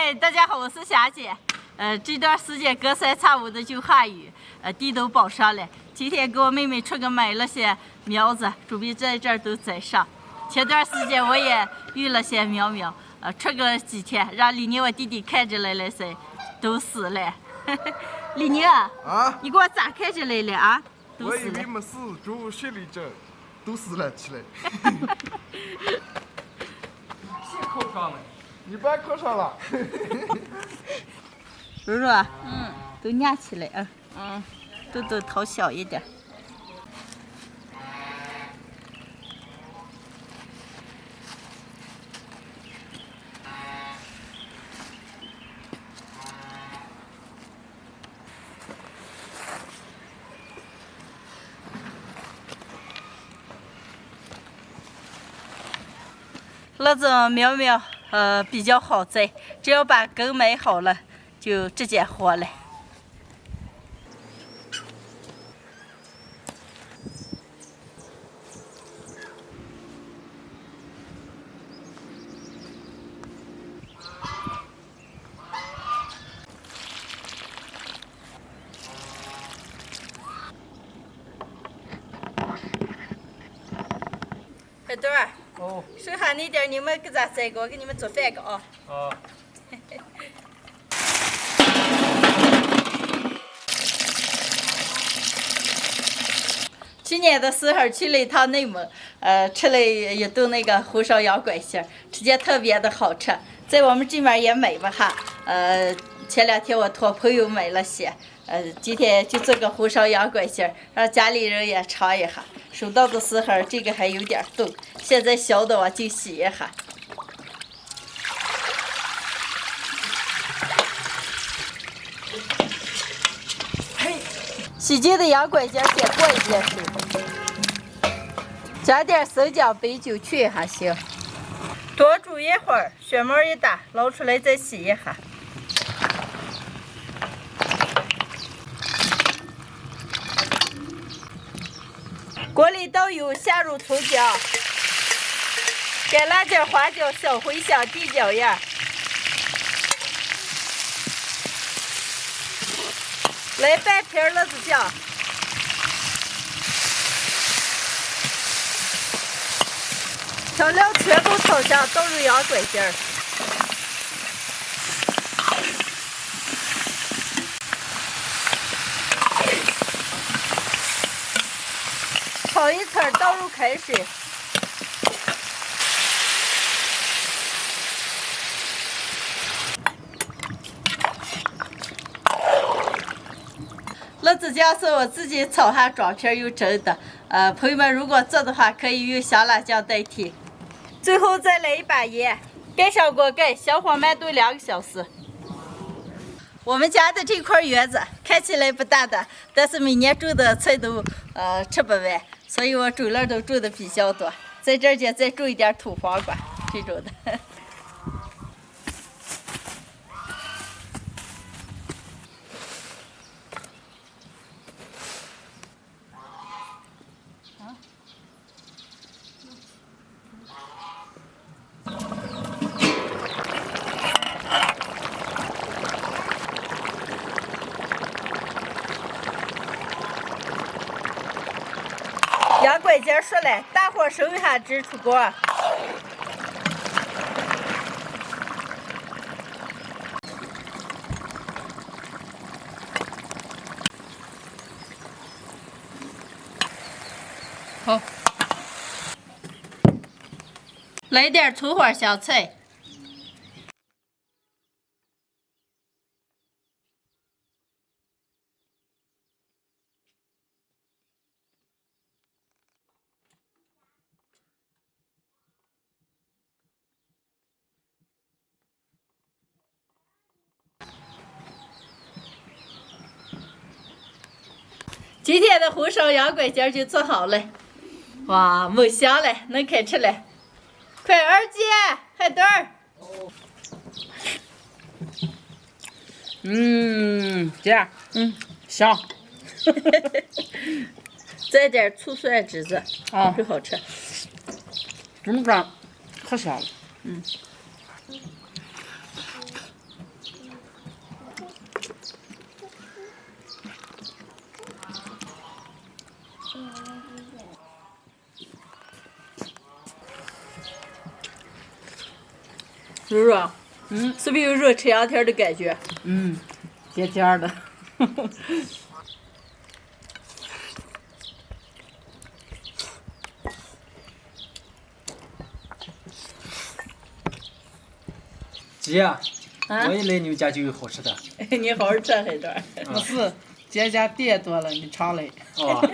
嗨，大家好，我是霞姐。这段时间隔三差五的就下雨，地都包上了。今天给我妹妹出去买了些苗子，准备在这儿都栽上。前段时间我也育了些苗，出个几天，让李宁我弟弟看着来了噻，都死了。李宁啊，你给我咋看着来了啊？都死了。我以为没死，就学了一阵，都死了起来。谁扣上了？你把扣上了。柔柔，都压起来啊，都掏小一点。那种苗比较好栽，只要把根埋好了，就直接活了。海墩儿。哦。剩下那点你们给咋栽个？我给你们做饭个啊。啊。去年的时候去了一趟内蒙，吃了一顿那个红烧羊拐心，吃起特别的好吃。在我们这边也买吧哈，前2天我托朋友买了些，今天就做个红烧羊拐心，让家里人也尝一下。收到的时候这个还有点冻，现在小的我就洗一下。洗净的羊拐筋先过一遍水，加点生姜、白酒去一下行。多煮一会儿，血毛一打，捞出来再洗一下。锅里倒油，下入葱姜、干辣椒、花椒、小茴香、地椒叶。来半瓶辣子酱，调料全部炒香，倒入羊拐筋儿，炒一层，倒入开水。辣子酱是我自己炒下装瓶又蒸的，朋友们如果做的话，可以用香辣酱代替。最后再来一把盐，盖上锅盖，小火慢炖2个小时。我们家的这块园子看起来不大的，但是每年种的菜都吃不完，所以我种类都种的比较多。在这儿就再种一点土黄瓜这种的。羊拐筋熟了，大火收一下汁出锅。好，来点葱花香菜。今天的红烧羊拐筋就做好了，哇，mol香了，能开吃了。快，二姐，海墩儿。姐，香。再点醋蒜汁子，啊，最好吃。这么干可香了。肉肉，是不是有热吃2天的感觉？尖尖的。姐，啊我一来你们家就有好吃的。你好好吃黑段。不是，姐家店多了，你常来。哦，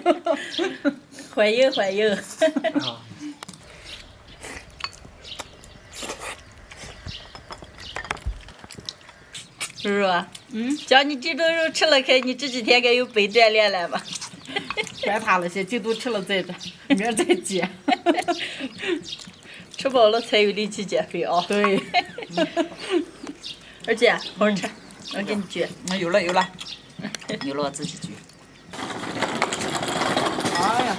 欢迎欢迎。啊，肉肉，叫你这顿肉吃了开，你这几天该有备锻炼了吧？管他了，先进度吃了再着，明儿再减。吃饱了才有力气减肥啊！对，二姐，好好吃，我给你焗。有了，有了我自己焗。哎呀，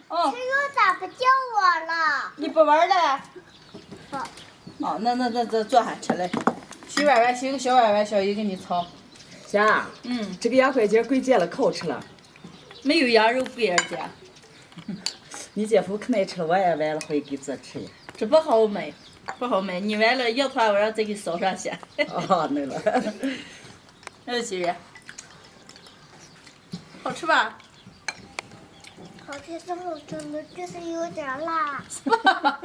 哦，这又咋不叫我了？你不玩了？不。哦，那坐下吃来。洗碗碗，洗个小碗碗，小姨给你炒。霞，这个羊块筋贵贱了，可好吃了。没有羊肉贵，二姐，你姐夫可爱吃了，我也完了会给做吃。这不好买，不好买。你完了要团我让再给捎上去。哦，那了。那几人，好吃吧？好吃是好吃的，就是有点辣。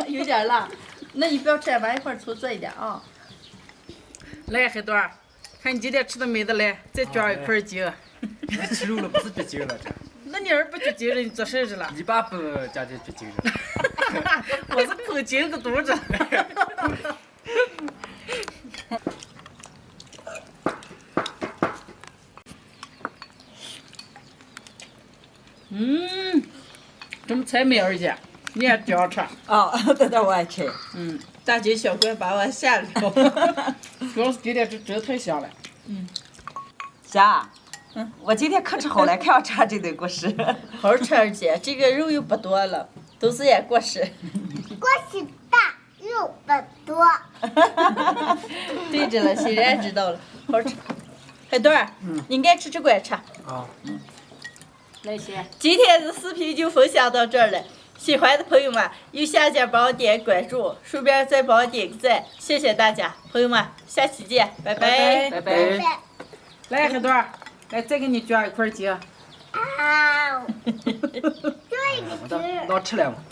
有点辣，那你不要吃，碗一块醋做一点啊。来，黑段儿，看你今天吃的美的来，再卷一块筋。吃肉了不是绝筋了，这那你儿不绝筋了，你做啥去了？一把不加点绝筋了。我是抠筋个肚子。什么菜没二姐？你也这样吃？哦，这我爱吃。大惊小怪把我吓了。主要是今天这真太香了。霞，我今天可吃好了，看我吃这顿过食。好好吃，二姐，这个肉又不多了，都是也过食。锅是大，肉不多。对着了，欣然知道了，好好吃。海段儿，你爱吃这块吃。啊，来些。今天的视频就分享到这儿了，喜欢的朋友们右下角帮我点关注，顺便再帮我点个赞，谢谢大家，朋友们，下期见，拜拜。拜拜拜。来，黑段儿，来再给你卷一块筋。啊！这个我倒吃了嘛。